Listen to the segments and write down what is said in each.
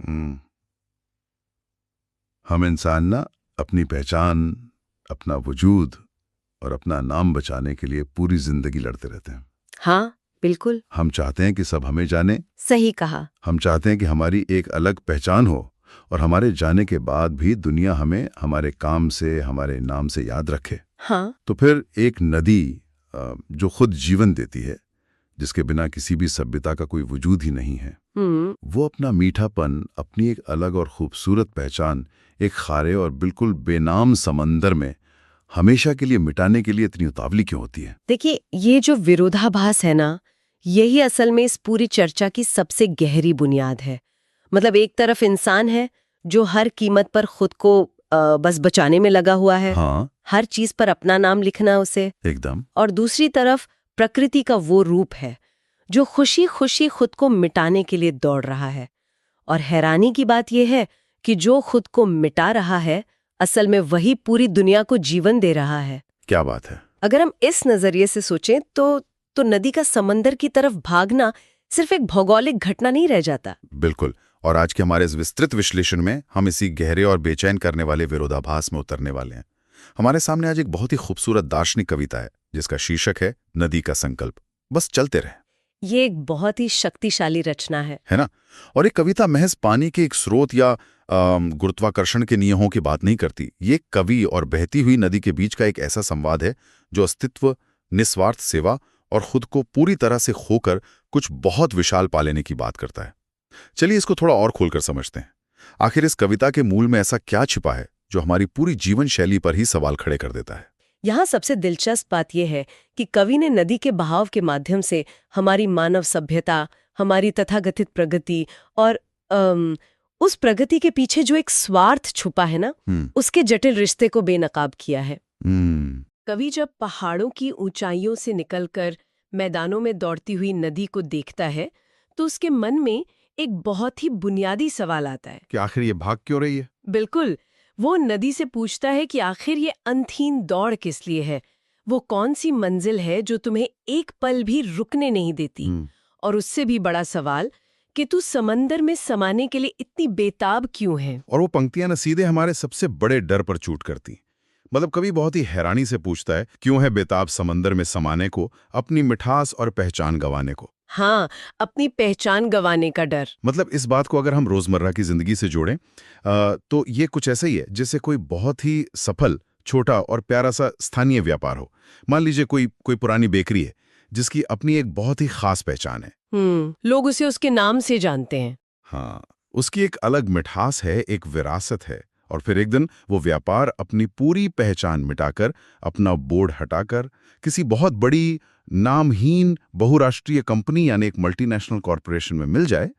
हम्म, हम इंसान ना अपनी पहचान, अपना वजूद और अपना नाम बचाने के लिए पूरी जिंदगी लड़ते रहते हैं। हाँ, बिल्कुल हम चाहते हैं कि सब हमें जाने, सही कहा। हम चाहते हैं कि हमारी एक अलग पहचान हो और हमारे जाने के बाद भी दुनिया हमें हमारे काम से, हमारे नाम से याद रखे। हाँ। तो फिर एक नदी जो खुद जीवन देती है, जिसके बिना किसी भी सभ्यता का कोई वजूद ही नहीं है, वो अपना मीठापन, अपनी एक अलग और खूबसूरत पहचान एक खारे और बिल्कुल बेनाम समंदर में हमेशा के लिए मिटाने के लिए इतनी उतावली क्यों होती है? देखिए, ये जो विरोधाभास है ना, यही असल में इस पूरी चर्चा की सबसे गहरी बुनियाद है। मतलब एक तरफ इंसान है जो हर कीमत पर खुद को बस बचाने में लगा हुआ है। हाँ, हर चीज पर अपना नाम लिखना उसे। एकदम। और दूसरी तरफ प्रकृति का वो रूप है जो खुशी खुशी खुद को मिटाने के लिए दौड़ रहा है। और हैरानी की बात यह है कि जो खुद को मिटा रहा है, असल में वही पूरी दुनिया को जीवन दे रहा है। क्या बात है! अगर हम इस नजरिए से सोचें तो नदी का समंदर की तरफ भागना सिर्फ एक भौगोलिक घटना नहीं रह जाता। बिल्कुल। और आज के हमारे इस विस्तृत विश्लेषण में हम इसी गहरे और बेचैन करने वाले विरोधाभास में उतरने वाले हैं। हमारे सामने आज एक बहुत ही खूबसूरत दार्शनिक कविता है जिसका शीर्षक है नदी का संकल्प। बस चलते रहे। ये एक बहुत ही शक्तिशाली रचना है ना? और एक कविता महज पानी के एक स्रोत या गुरुत्वाकर्षण के नियमों की बात नहीं करती। ये कवि और बहती हुई नदी के बीच का एक ऐसा संवाद है जो अस्तित्व, निस्वार्थ सेवा और खुद को पूरी तरह से खोकर कुछ बहुत विशाल पा लेने की बात करता है। चलिए इसको थोड़ा और खोलकर समझते हैं। आखिर इस कविता के मूल में ऐसा क्या छिपा है जो हमारी पूरी जीवन शैली पर ही सवाल खड़े कर देता है? यहाँ सबसे दिलचस्प बात यह है कि कवि ने नदी के बहाव के माध्यम से हमारी मानव सभ्यता, हमारी तथाकथित प्रगति और उस प्रगति के पीछे जो एक स्वार्थ छुपा है ना, उसके जटिल रिश्ते को बेनकाब किया है। कवि जब पहाड़ों की ऊंचाइयों से निकलकर मैदानों में दौड़ती हुई नदी को देखता है तो उसके मन में एक बहुत ही बुनियादी सवाल आता है कि आखिर ये भाग क्यों रही है? बिल्कुल। वो नदी से पूछता है कि आखिर ये अनथीन दौड़ किस लिए है। वो कौन सी मंजिल है जो तुम्हें एक पल भी रुकने नहीं देती। और उससे भी बड़ा सवाल कि तू समंदर में समाने के लिए इतनी बेताब क्यों है। और वो पंक्तियां न सीधे हमारे सबसे बड़े डर पर चूट करती। मतलब कवि बहुत ही हैरानी से पूछता है, क्यों है बेताब समंदर में समाने को, अपनी मिठास और पहचान गंवाने को? हाँ, अपनी पहचान गंवाने का डर। मतलब इस बात को अगर हम रोजमर्रा की जिंदगी से जोड़ें तो ये कुछ ऐसा ही है जैसे कोई बहुत ही सफल, छोटा और प्यारा सा स्थानीय व्यापार हो। मान लीजिए कोई कोई पुरानी बेकरी है जिसकी अपनी एक बहुत ही खास पहचान है। लोग उसे उसके नाम से जानते हैं। हाँ, उसकी एक अलग मिठास है, एक विरासत है। और फिर एक दिन वो व्यापार अपनी पूरी पहचान मिटाकर, अपना बोर्ड हटाकर किसी बहुत बड़ी नामहीन बहुराष्ट्रीय कंपनी यानी एक मल्टीनेशनल कॉरपोरेशन में मिल जाए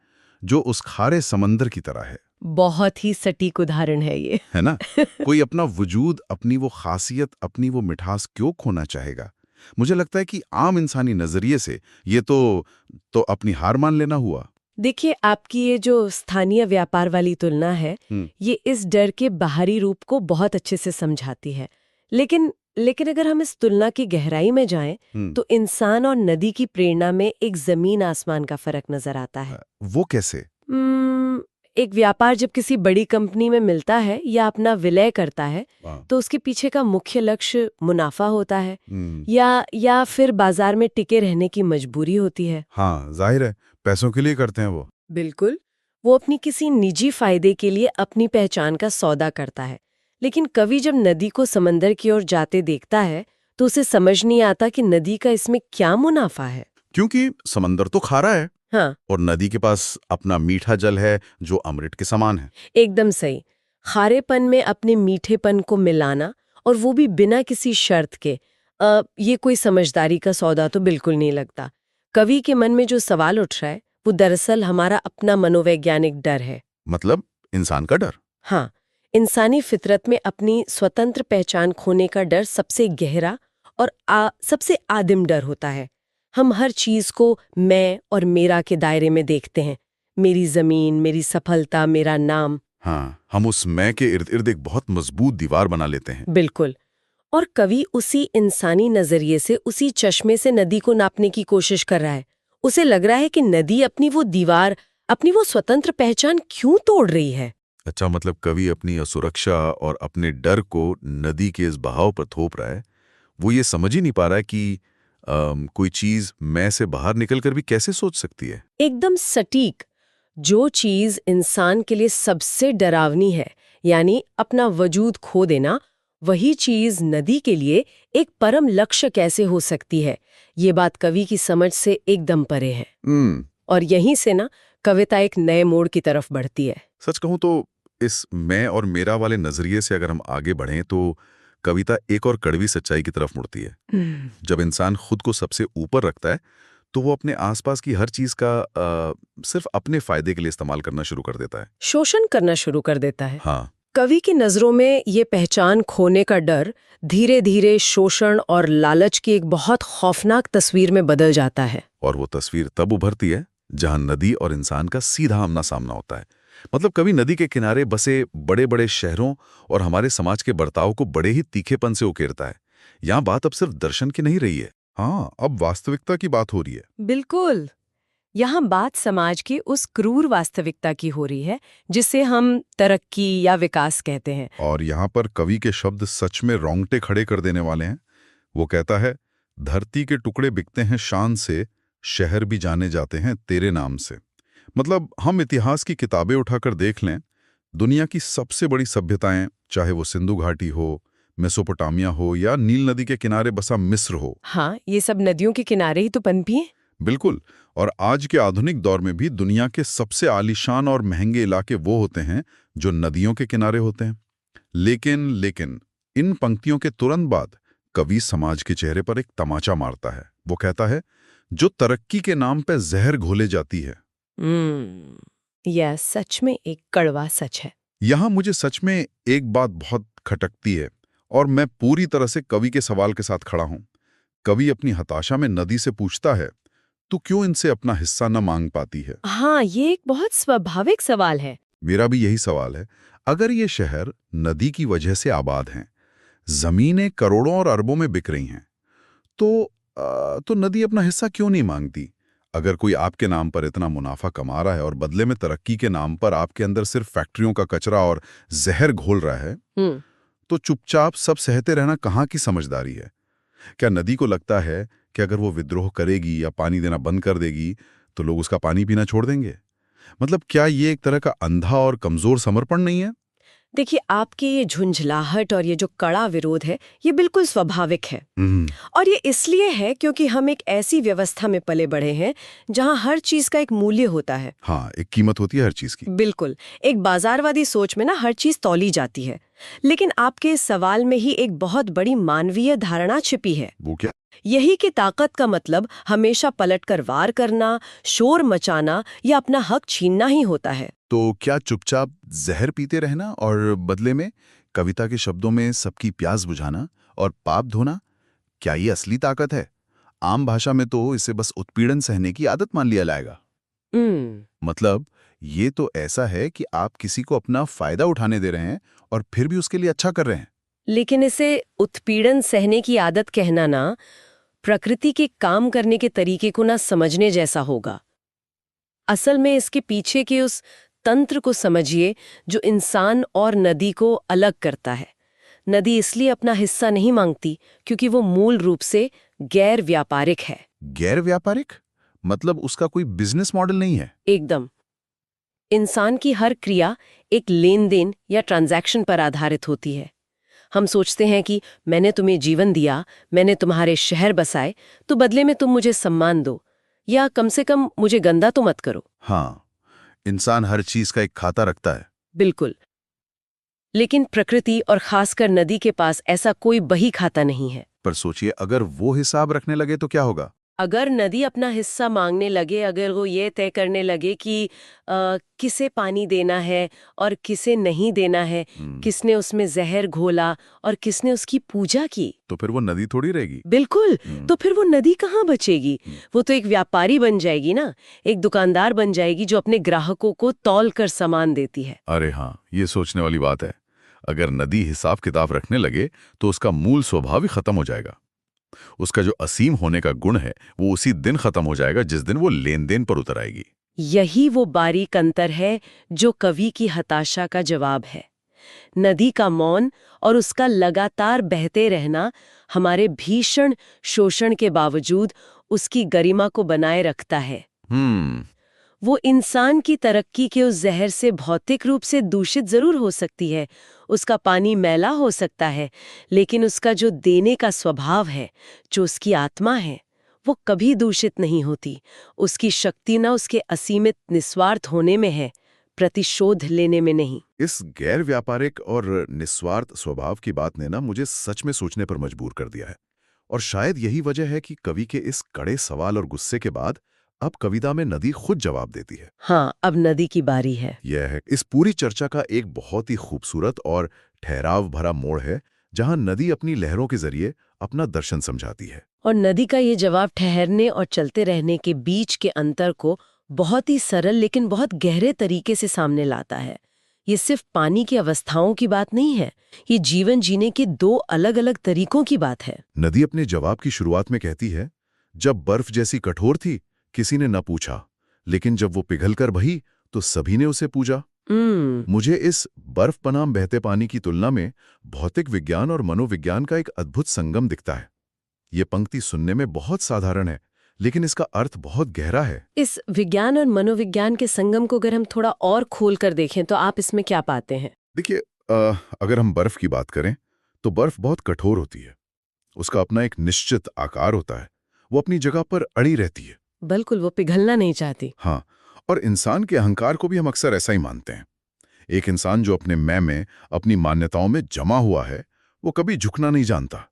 जो उस खारे समंदर की तरह है। बहुत ही सटीक उदाहरण है ये। है ना? कोई अपना वजूद, अपनी वो खासियत, अपनी वो मिठास क्यों खोना चाहेगा? मुझे लगता है कि आम इंसानी नजरिए से ये तो अपनी हार मान लेना हुआ। देखिए, आपकी ये जो स्थानीय व्यापार वाली तुलना है, ये इस डर के बाहरी रूप को बहुत अच्छे से समझाती है। लेकिन अगर हम इस तुलना की गहराई में जाएं, तो इंसान और नदी की प्रेरणा में एक जमीन आसमान का फर्क नजर आता है। वो कैसे? एक व्यापार जब किसी बड़ी कंपनी में मिलता है या अपना विलय करता है, तो उसके पीछे का मुख्य लक्ष्य मुनाफा होता है या फिर बाजार में टिके रहने की मजबूरी होती है। हाँ, जाहिर है, पैसों के लिए करते हैं वो। बिल्कुल, वो अपनी किसी निजी फायदे के लिए अपनी पहचान का सौदा करता है। लेकिन कवि जब नदी को समंदर की ओर जाते देखता है तो उसे समझ नहीं आता कि नदी का इसमें क्या मुनाफा है। क्योंकि समंदर तो खारा है। हाँ, और नदी के पास अपना मीठा जल है जो अमृत के समान है। एकदम सही। खारेपन में अपने मीठेपन को मिलाना, और वो भी बिना किसी शर्त के, ये कोई समझदारी का सौदा तो बिल्कुल नहीं लगता। कवि के मन में जो सवाल उठ रहा है वो दरअसल हमारा अपना मनोवैज्ञानिक डर है। मतलब इंसान का डर। हाँ, इंसानी फितरत में अपनी स्वतंत्र पहचान खोने का डर सबसे गहरा और सबसे आदिम डर होता है। हम हर चीज को मैं और मेरा के दायरे में देखते हैं। मेरी जमीन, मेरी सफलता, मेरा नाम। हाँ, हम उस मैं के इर्द गिर्द एक बहुत मजबूत दीवार बना लेते हैं। बिल्कुल। और कवि उसी इंसानी नजरिए से, उसी चश्मे से नदी को नापने की कोशिश कर रहा है। उसे लग रहा है कि नदी अपनी वो दीवार अपनी वो स्वतंत्र पहचान क्यों तोड़ रही है? अच्छा, मतलब कवि अपनी असुरक्षा और अपने डर को नदी के इस बहाव पर थोप रहा है। वो ये समझ ही नहीं पा रहा है कि कोई चीज मैं से बाहर निकलकर भी कैसे सोच सकती है। एकदम सटीक। जो चीज इंसान के लिए सबसे डरावनी है, यानी अपना वजूद खो देना, वही चीज नदी के लिए एक परम लक्ष्य कैसे हो सकती है? ये बात कवि की समझ से एकदम परे है। और यहीं से ना कविता एक नए मोड़ की तरफ बढ़ती है। सच कहूं तो इस मैं और मेरा वाले नजरिए से अगर हम आगे बढ़ें तो कविता एक और कड़वी सच्चाई की तरफ मुड़ती है। जब इंसान खुद को सबसे ऊपर रखता है तो वो अपने आसपास की हर चीज का सिर्फ अपने फायदे के लिए इस्तेमाल करना शुरू कर देता है। शोषण करना शुरू कर देता है। हाँ। कवि की नजरों में ये पहचान खोने का डर धीरे धीरे शोषण और लालच की एक बहुत खौफनाक तस्वीर में बदल जाता है। और वो तस्वीर तब उभरती है जहां नदी और इंसान का सीधा आमना सामना होता है। मतलब कभी नदी के किनारे बसे बड़े बड़े शहरों और हमारे समाज के बर्ताव को बड़े ही तीखेपन से उकेरता है। यहाँ बात अब सिर्फ दर्शन की नहीं रही है। हाँ, अब वास्तविकता की बात हो रही है। बिल्कुल। यहाँ बात समाज की उस क्रूर वास्तविकता की हो रही है जिसे हम तरक्की या विकास कहते हैं। और यहाँ पर कवि के शब्द सच में रोंगटे खड़े कर देने वाले हैं। वो कहता है, धरती के टुकड़े बिकते हैं शान से, शहर भी जाने जाते हैं तेरे नाम से। मतलब हम इतिहास की किताबें उठाकर देख लें, दुनिया की सबसे बड़ी सभ्यताएं, चाहे वो सिंधु घाटी हो, मेसोपोटामिया हो या नील नदी के किनारे बसा मिस्र हो। हाँ, ये सब नदियों के किनारे ही तो पनपी हैं। बिल्कुल। और आज के आधुनिक दौर में भी दुनिया के सबसे आलीशान और महंगे इलाके वो होते हैं जो नदियों के किनारे होते हैं। लेकिन इन पंक्तियों के तुरंत बाद कवि समाज के चेहरे पर एक तमाचा मारता है। वो कहता है, जो तरक्की के नाम पर जहर घोले जाती है। यह सच में एक कड़वा सच है। यहां मुझे सच में एक बात बहुत खटकती है और मैं पूरी तरह से कवि के सवाल के साथ खड़ा हूं। कवि अपनी हताशा में नदी से पूछता है, तू क्यों इनसे अपना हिस्सा न मांग पाती है? हाँ, ये एक बहुत स्वाभाविक सवाल है। मेरा भी यही सवाल है। अगर ये शहर नदी की वजह से आबाद हैं, जमीनें करोड़ों और अरबों में बिक रही हैं, तो नदी अपना हिस्सा क्यों नहीं मांगती? अगर कोई आपके नाम पर इतना मुनाफा कमा रहा है और बदले में तरक्की के नाम पर आपके अंदर सिर्फ फैक्ट्रियों का कचरा और जहर घोल रहा है, तो चुपचाप सब सहते रहना कहाँ की समझदारी है? क्या नदी को लगता है कि अगर वो विद्रोह करेगी या पानी देना बंद कर देगी तो लोग उसका पानी पीना छोड़ देंगे? मतलब क्या ये एक तरह का अंधा और कमजोर समर्पण नहीं है? देखिए, आपकी ये झुंझलाहट और ये जो कड़ा विरोध है, ये बिल्कुल स्वाभाविक है। और ये इसलिए है क्योंकि हम एक ऐसी व्यवस्था में पले बढ़े हैं जहां हर चीज का एक मूल्य होता है। हाँ, एक कीमत होती है हर चीज की। बिल्कुल। एक बाजारवादी सोच में ना हर चीज तौली जाती है। लेकिन आपके इस सवाल में ही एक बहुत बड़ी मानवीय धारणा छिपी है। वो क्या? यही कि ताकत का मतलब हमेशा पलटकर वार करना, शोर मचाना या अपना हक छीनना ही होता है। तो क्या चुपचाप जहर पीते रहना और बदले में कविता के शब्दों में सबकी प्यास बुझाना और पाप धोना, क्या ये असली ताकत है? आम भाषा में तो इसे बस उत्पीड़न सहने की आदत मान लिया जाएगा। मतलब ये तो ऐसा है कि आप किसी को अपना फायदा उठाने दे रहे हैं और फिर भी उसके लिए अच्छा कर रहे हैं। लेकिन इसे उत्पीड़न सहने की आदत कहना ना प्रकृति के काम करने के तरीके को ना समझने जैसा होगा। असल में इसके पीछे के उस तंत्र को समझिए जो इंसान और नदी को अलग करता है। नदी इसलिए अपना हिस्सा नहीं मांगती क्योंकि वो मूल रूप से गैर व्यापारिक है। गैर व्यापारिक? मतलब उसका कोई बिजनेस मॉडल नहीं है? एकदम। इंसान की हर क्रिया एक लेन देन या ट्रांजैक्शन पर आधारित होती है। हम सोचते हैं कि मैंने तुम्हें जीवन दिया, मैंने तुम्हारे शहर बसाए, तो बदले में तुम मुझे सम्मान दो, या कम से कम मुझे गंदा तो मत करो। हाँ, इंसान हर चीज का एक खाता रखता है। बिल्कुल। लेकिन प्रकृति और खासकर नदी के पास ऐसा कोई बही खाता नहीं है। पर सोचिए, अगर वो हिसाब रखने लगे तो क्या होगा? अगर नदी अपना हिस्सा मांगने लगे, अगर वो ये तय करने लगे कि किसे पानी देना है और किसे नहीं देना है, किसने उसमें जहर घोला और किसने उसकी पूजा की, तो फिर वो नदी थोड़ी रहेगी। बिल्कुल। तो फिर वो नदी कहाँ बचेगी? वो तो एक व्यापारी बन जाएगी ना, एक दुकानदार बन जाएगी जो अपने ग्राहकों को तौल कर सामान देती है। अरे हाँ, ये सोचने वाली बात है। अगर नदी हिसाब किताब रखने लगे तो उसका मूल स्वभाव ही खत्म हो जाएगा। उसका जो असीम होने का गुण है वो उसी दिन खत्म हो जाएगा जिस दिन वो लेन देन पर उतर आएगी। यही वो बारीक अंतर है जो कवि की हताशा का जवाब है। नदी का मौन और उसका लगातार बहते रहना हमारे भीषण शोषण के बावजूद उसकी गरिमा को बनाए रखता है। वो इंसान की तरक्की के उस जहर से भौतिक रूप से दूषित जरूर हो सकती है, उसका पानी मैला हो सकता है, लेकिन उसका जो देने का स्वभाव है, जो उसकी आत्मा है, वो कभी दूषित नहीं होती। उसकी शक्ति न उसके असीमित निस्वार्थ होने में है, प्रतिशोध लेने में नहीं। इस गैर व्यापारिक और निस्वार्थ स्वभाव की बात ने ना मुझे सच में सोचने पर मजबूर कर दिया है। और शायद यही वजह है कि कवि के इस कड़े सवाल और गुस्से के बाद अब कविता में नदी खुद जवाब देती है। हाँ, अब नदी की बारी है। यह है इस पूरी चर्चा का एक बहुत ही खूबसूरत और ठहराव भरा मोड़ है, जहां नदी अपनी लहरों के जरिए अपना दर्शन समझाती है। और नदी का ये जवाब ठहरने और चलते रहने के बीच के अंतर को बहुत ही सरल लेकिन बहुत गहरे तरीके से सामने लाता है। ये सिर्फ पानी की अवस्थाओं की बात नहीं है, ये जीवन जीने के दो अलग अलग तरीकों की बात है। नदी अपने जवाब की शुरुआत में कहती है, जब बर्फ जैसी कठोर थी किसी ने न पूछा, लेकिन जब वो पिघलकर बही तो सभी ने उसे पूजा। मुझे इस बर्फ बनाम बहते पानी की तुलना में भौतिक विज्ञान और मनोविज्ञान का एक अद्भुत संगम दिखता है। ये पंक्ति सुनने में बहुत साधारण है, लेकिन इसका अर्थ बहुत गहरा है। इस विज्ञान और मनोविज्ञान के संगम को अगर हम थोड़ा और खोल कर देखें तो आप इसमें क्या पाते हैं? देखिए, अगर हम बर्फ की बात करें तो बर्फ बहुत कठोर होती है। उसका अपना एक निश्चित आकार होता है, वो अपनी जगह पर अड़ी रहती है। बिल्कुल, वो पिघलना नहीं चाहती। हाँ, और इंसान के अहंकार को भी हम अक्सर ऐसा ही मानते हैं। एक इंसान जो अपने मैं में, अपनी मान्यताओं में जमा हुआ है, वो कभी झुकना नहीं जानता।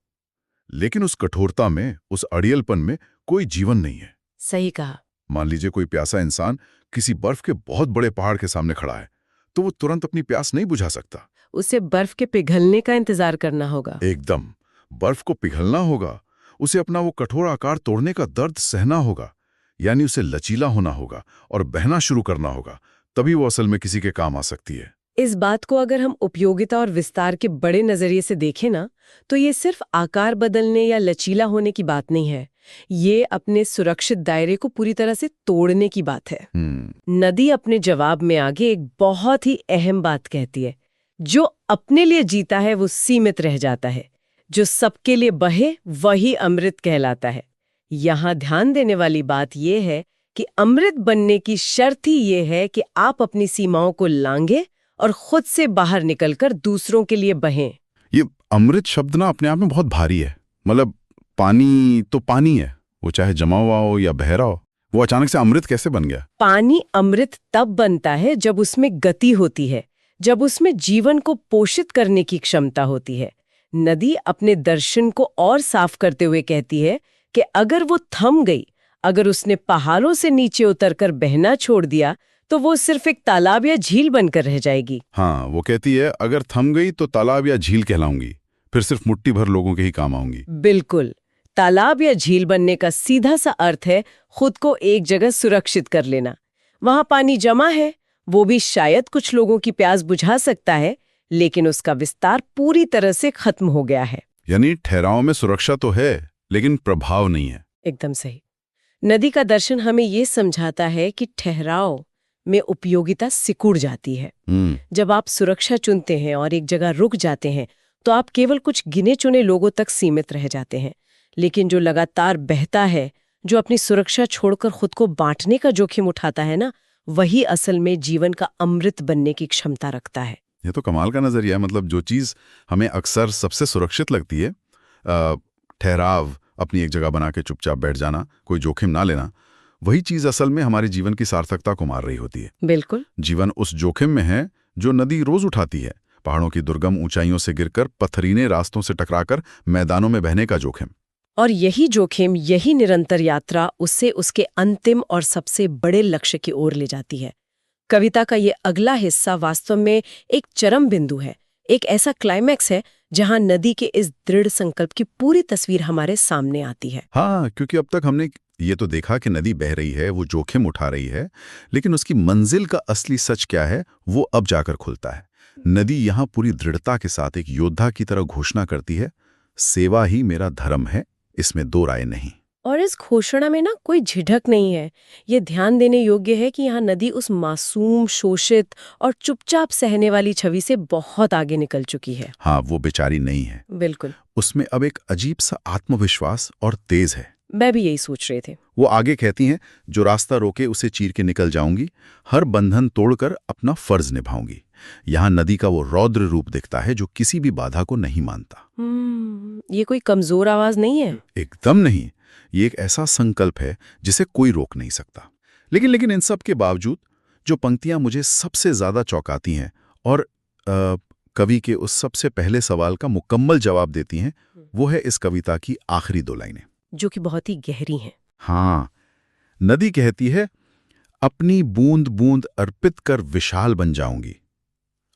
लेकिन उस कठोरता में, उस अड़ियलपन में कोई जीवन नहीं है। सही कहा। मान लीजिए कोई प्यासा इंसान किसी बर्फ के बहुत बड़े पहाड़ के सामने खड़ा है, तो वो तुरंत अपनी प्यास नहीं बुझा सकता। उसे बर्फ के पिघलने का इंतजार करना होगा। एकदम, बर्फ को पिघलना होगा, उसे अपना वो कठोर आकार तोड़ने का दर्द सहना होगा, यानी उसे लचीला होना होगा और बहना शुरू करना होगा, तभी वो असल में किसी के काम आ सकती है। इस बात को अगर हम उपयोगिता और विस्तार के बड़े नजरिए से देखें ना, तो ये सिर्फ आकार बदलने या लचीला होने की बात नहीं है, ये अपने सुरक्षित दायरे को पूरी तरह से तोड़ने की बात है। नदी अपने जवाब में आगे एक बहुत ही अहम बात कहती है, जो अपने लिए जीता है वो सीमित रह जाता है, जो सबके लिए बहे वही अमृत कहलाता है। यहाँ ध्यान देने वाली बात यह है कि अमृत बनने की शर्त ही ये है कि आप अपनी सीमाओं को लांघे और खुद से बाहर निकलकर दूसरों के लिए बहें। ये अमृत शब्द ना अपने आप में बहुत भारी है। मतलब पानी तो पानी है, वो चाहे जमा हुआ हो या बह रहा हो, वो अचानक से अमृत कैसे बन गया? पानी अमृत तब बनता है जब उसमें गति होती है, जब उसमें जीवन को पोषित करने की क्षमता होती है। नदी अपने दर्शन को और साफ करते हुए कहती है कि अगर वो थम गई, अगर उसने पहाड़ों से नीचे उतरकर बहना छोड़ दिया, तो वो सिर्फ एक तालाब या झील बनकर रह जाएगी। हाँ, वो कहती है अगर थम गई तो तालाब या झील कहलाऊंगी, फिर सिर्फ मुट्ठी भर लोगों के ही काम आऊंगी। बिल्कुल, तालाब या झील बनने का सीधा सा अर्थ है खुद को एक जगह सुरक्षित कर लेना। वहां पानी जमा है, वो भी शायद कुछ लोगों की प्यास बुझा सकता है, लेकिन उसका विस्तार पूरी तरह से खत्म हो गया है। यानी ठहराव में सुरक्षा तो है, लेकिन प्रभाव नहीं है। एकदम सही। नदी का दर्शन हमें ये समझाता है कि ठहराव में उपयोगिता सिकुड़ जाती है। जब आप सुरक्षा चुनते हैं और एक जगह रुक जाते हैं, तो आप केवल कुछ गिने चुने लोगों तक सीमित रह जाते हैं। लेकिन जो लगातार बहता है, जो अपनी सुरक्षा छोड़कर खुद को बांटने का जोखिम उठाता है ना, वही असल में जीवन का अमृत बनने की क्षमता रखता है। ये तो कमाल का नजरिया है। मतलब जो चीज हमें अक्सर सबसे सुरक्षित लगती है, ठहराव, अपनी एक जगह बना के चुपचाप बैठ जाना, कोई जोखिम ना लेना, वही चीज असल में हमारे जीवन की सार्थकता को मार रही होती है। बिल्कुल। जीवन उस जोखिम में है जो नदी रोज उठाती है, पहाड़ों की दुर्गम ऊंचाइयों से गिरकर, पथरीले रास्तों से टकराकर मैदानों में बहने का जोखिम। और यही जोखिम, यही निरंतर यात्रा उससे उसके अंतिम और सबसे बड़े लक्ष्य की ओर ले जाती है। कविता का ये अगला हिस्सा वास्तव में एक चरम बिंदु है, एक ऐसा क्लाइमैक्स है जहां नदी के इस दृढ़ संकल्प की पूरी तस्वीर हमारे सामने आती है। हाँ, क्योंकि अब तक हमने ये तो देखा कि नदी बह रही है, वो जोखिम उठा रही है, लेकिन उसकी मंजिल का असली सच क्या है, वो अब जाकर खुलता है। नदी यहाँ पूरी दृढ़ता के साथ एक योद्धा की तरह घोषणा करती है, सेवा ही मेरा धर्म है, इसमें दो राय नहीं। और इस घोषणा में ना कोई झिझक नहीं है। ये ध्यान देने योग्य है कि यहाँ नदी उस मासूम, शोषित और चुपचाप सहने वाली छवि से बहुत आगे निकल चुकी है। हाँ, वो बेचारी नहीं है। बिल्कुल। उसमें अब एक अजीब सा आत्मविश्वास और तेज है। मैं भी यही सोच रहे थे। वो आगे कहती हैं, जो रास्ता रोके उसे चीर के निकल जाऊंगी, हर बंधन तोड़कर अपना फर्ज निभाऊंगी। यहाँ नदी का वो रौद्र रूप दिखता है जो किसी भी बाधा को नहीं मानता। ये कोई कमजोर आवाज नहीं है। एकदम नहीं। ये एक ऐसा संकल्प है जिसे कोई रोक नहीं सकता। लेकिन इन सब के बावजूद जो पंक्तियां मुझे सबसे ज्यादा चौंकाती हैं और कवि के उस सबसे पहले सवाल का मुकम्मल जवाब देती हैं, वो है इस कविता की आखिरी 2 लाइनें, जो कि बहुत ही गहरी हैं। हाँ, नदी कहती है, अपनी बूंद बूंद अर्पित कर विशाल बन जाऊंगी,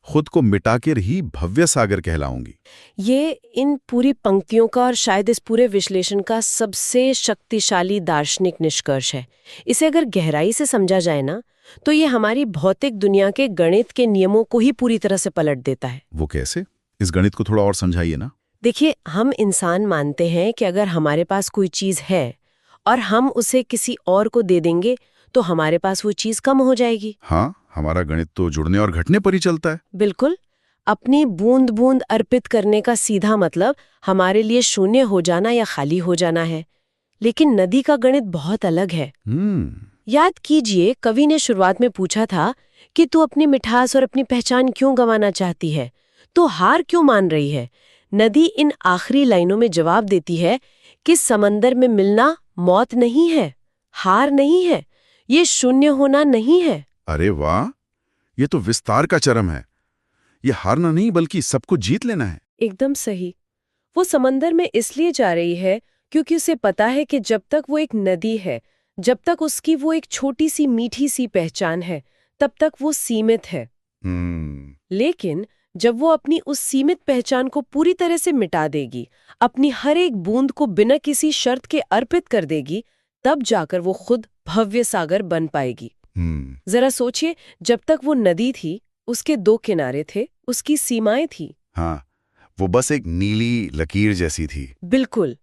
खुद को मिटाकर ही भव्य सागर कहलाऊंगी। ये इन पूरी पंक्तियों का और शायद इस पूरे विश्लेषण का सबसे शक्तिशाली दार्शनिक निष्कर्ष है। इसे अगर गहराई से समझा जाए ना, तो ये हमारी भौतिक दुनिया के गणित के नियमों को ही पूरी तरह से पलट देता है। वो कैसे? इस गणित को थोड़ा और समझाइए ना। देखिए, हम इंसान मानते हैं कि अगर हमारे पास कोई चीज है और हम उसे किसी और को दे देंगे तो हमारे पास वो चीज कम हो जाएगी। हाँ, हमारा गणित तो जुड़ने और घटने पर ही चलता है। बिल्कुल। अपनी बूंद बूंद अर्पित करने का सीधा मतलब हमारे लिए शून्य हो जाना या खाली हो जाना है। लेकिन नदी का गणित बहुत अलग है। याद कीजिए, कवि ने शुरुआत में पूछा था कि तू अपनी मिठास और अपनी पहचान क्यों गंवाना चाहती है, तो हार क्यों मान रही है। नदी इन आखिरी लाइनों में जवाब देती है कि समंदर में मिलना मौत नहीं है, हार नहीं है, ये शून्य होना नहीं है। अरे वाह, ये तो विस्तार का चरम है। ये हारना नहीं बल्कि सबको जीत लेना है। एकदम सही। वो समंदर में इसलिए जा रही है क्योंकि उसे पता है कि जब तक वो एक नदी है, जब तक उसकी वो एक छोटी सी मीठी सी पहचान है, तब तक वो सीमित है। लेकिन जब वो अपनी उस सीमित पहचान को पूरी तरह से मिटा देगी, अपनी हर एक बूंद को बिना किसी शर्त के अर्पित कर देगी, तब जाकर वो खुद भव्य सागर बन पाएगी। जरा सोचिए, जब तक वो नदी थी, उसके 2 किनारे थे, उसकी सीमाएं थी। हाँ, वो बस एक नीली लकीर जैसी थी। बिल्कुल।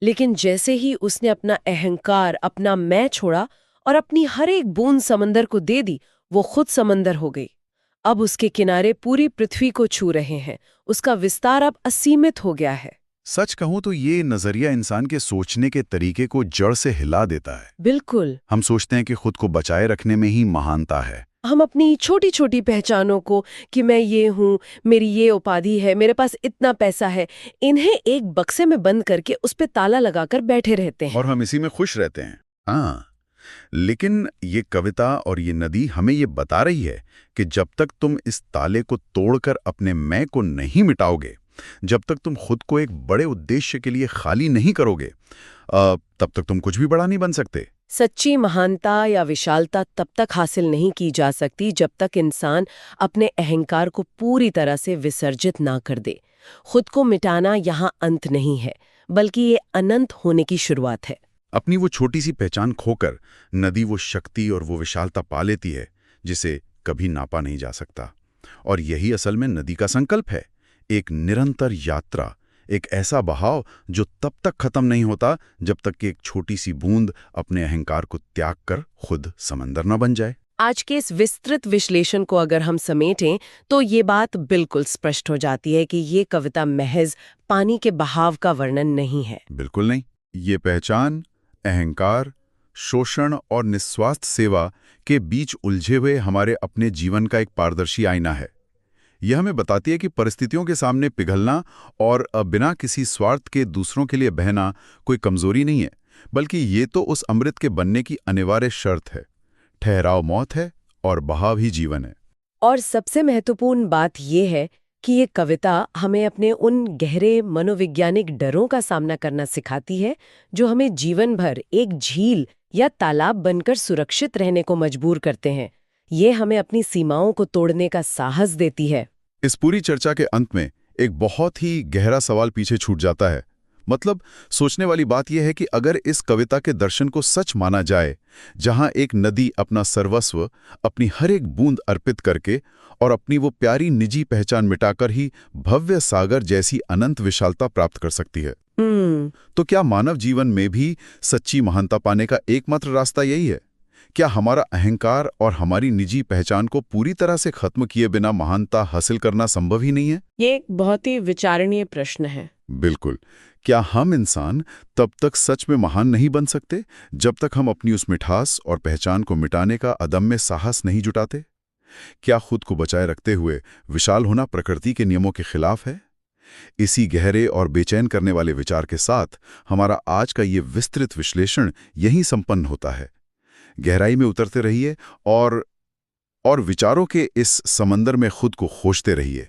लेकिन जैसे ही उसने अपना अहंकार, अपना मैं छोड़ा और अपनी हर एक बूंद समंदर को दे दी, वो खुद समंदर हो गई। अब उसके किनारे पूरी पृथ्वी को छू रहे हैं। उसका विस्तार अब असीमित हो गया है। सच कहूं तो ये नजरिया इंसान के सोचने के तरीके को जड़ से हिला देता है। बिल्कुल। हम सोचते हैं कि खुद को बचाए रखने में ही महानता है। हम अपनी छोटी छोटी पहचानों को, कि मैं ये हूँ, मेरी ये उपाधि है, मेरे पास इतना पैसा है, इन्हें एक बक्से में बंद करके उस पे ताला लगाकर बैठे रहते हैं। और हम इसी में खुश रहते हैं। हाँ, लेकिन ये कविता और ये नदी हमें ये बता रही है कि जब तक तुम इस ताले को तोड़कर अपने मैं को नहीं मिटाओगे, जब तक तुम खुद को एक बड़े उद्देश्य के लिए खाली नहीं करोगे, तब तक तुम कुछ भी बड़ा नहीं बन सकते। सच्ची महानता या विशालता तब तक हासिल नहीं की जा सकती जब तक इंसान अपने अहंकार को पूरी तरह से विसर्जित ना कर दे। खुद को मिटाना यहाँ अंत नहीं है, बल्कि ये अनंत होने की शुरुआत है। अपनी वो छोटी सी पहचान खोकर नदी वो शक्ति और वो विशालता पा लेती है जिसे कभी नापा नहीं जा सकता। और यही असल में नदी का संकल्प है, एक निरंतर यात्रा, एक ऐसा बहाव जो तब तक खत्म नहीं होता जब तक कि एक छोटी सी बूंद अपने अहंकार को त्याग कर खुद समंदर न बन जाए। आज के इस विस्तृत विश्लेषण को अगर हम समेटें तो ये बात बिल्कुल स्पष्ट हो जाती है कि ये कविता महज पानी के बहाव का वर्णन नहीं है। बिल्कुल नहीं। ये पहचान, अहंकार, शोषण और निस्वार्थ सेवा के बीच उलझे हुए हमारे अपने जीवन का एक पारदर्शी आईना है। यह हमें बताती है कि परिस्थितियों के सामने पिघलना और बिना किसी स्वार्थ के दूसरों के लिए बहना कोई कमजोरी नहीं है, बल्कि ये तो उस अमृत के बनने की अनिवार्य शर्त है। ठहराव मौत है और बहाव ही जीवन है। और सबसे महत्वपूर्ण बात यह है कि ये कविता हमें अपने उन गहरे मनोवैज्ञानिक डरों का सामना करना सिखाती है जो हमें जीवन भर एक झील या तालाब बनकर सुरक्षित रहने को मजबूर करते हैं। ये हमें अपनी सीमाओं को तोड़ने का साहस देती है। इस पूरी चर्चा के अंत में एक बहुत ही गहरा सवाल पीछे छूट जाता है। मतलब सोचने वाली बात यह है कि अगर इस कविता के दर्शन को सच माना जाए, जहां एक नदी अपना सर्वस्व, अपनी हर एक बूंद अर्पित करके और अपनी वो प्यारी निजी पहचान मिटाकर ही भव्य सागर जैसी अनंत विशालता प्राप्त कर सकती है, तो क्या मानव जीवन में भी सच्ची महानता पाने का एकमात्र रास्ता यही है? क्या हमारा अहंकार और हमारी निजी पहचान को पूरी तरह से खत्म किए बिना महानता हासिल करना संभव ही नहीं है? ये एक बहुत ही विचारणीय प्रश्न है। बिल्कुल। क्या हम इंसान तब तक सच में महान नहीं बन सकते जब तक हम अपनी उस मिठास और पहचान को मिटाने का अदम्य साहस नहीं जुटाते? क्या खुद को बचाए रखते हुए विशाल होना प्रकृति के नियमों के खिलाफ है? इसी गहरे और बेचैन करने वाले विचार के साथ हमारा आज का ये विस्तृत विश्लेषण यहीं संपन्न होता है। गहराई में उतरते रहिए और विचारों के इस समंदर में खुद को खोजते रहिए।